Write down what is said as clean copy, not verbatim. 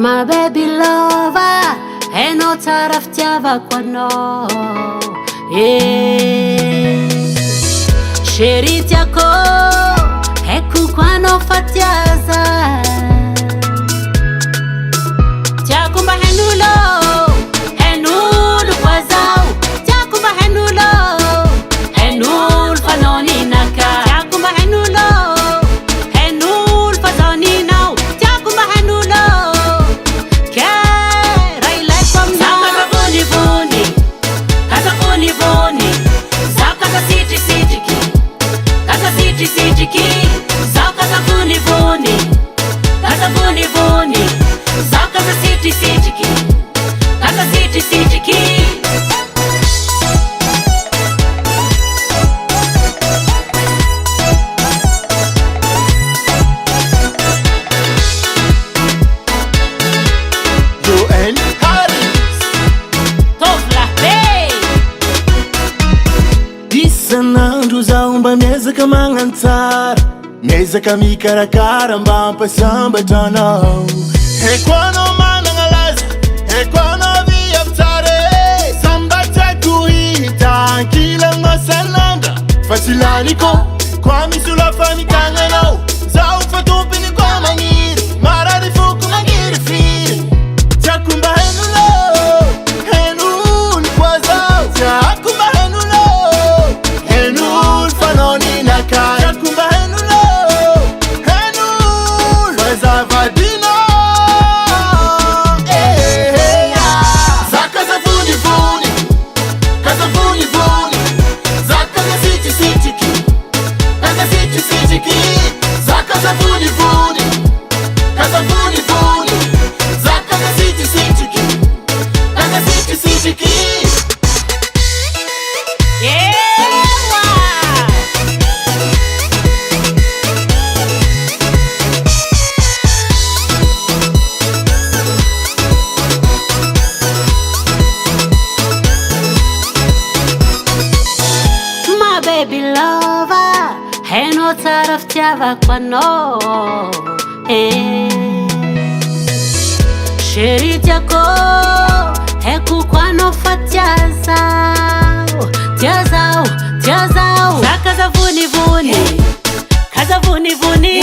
My baby lover, hainao tsara fitiavako anao. Chérie tiako, haiko ko anao fa tiaza. Tiako mba hain'olo koa zaho. Tiako mba hain'olo fa anao ninaka. Tiako mba hain'olo fa zaho ninao. Tiako mba hain'olo ke raha ilaiko aminao. Kaza vonivony, zaho kaza sitrisitriky. Kaza sitrisitriky, zaho kaza vonivony. Kaza vonivony, zaho kaza sitrisitriky. Kaza sitrisitriky. Joel Harris Tovolabe isan'andro zaho mba miezaka magnano tsara, miezaka mikarakara mba hampasambatra anao. Haiko anao managna laza, haiko anao viavy tsara. Samba tiako hita ankilanao san'andra, fa tsy laniko koa misy olo hafa mitagnanao. Zaho fa tompony koa magniry, marary foko magniry firy. Tiako mba hain'olo koa zaho. Tiako mba hain'olo fa anao ninaka. Tiako mba hain'olo fa zavadinao. Zaho kaza vonivony, kaza vonivony. Zaho kaza sitrisitriky, kaza sitrisitriky. Zaho kaza vonivony, kaza vonivony. Zaho kaza sitrisitriky, kaza sitrisitriky. My baby lover, hainao tsara fitiavako anao. Chérie tiako, haiko ko anao fa tiazao. Tiazao, tiazao. Zaho kaza vonivony, kaza vonivony.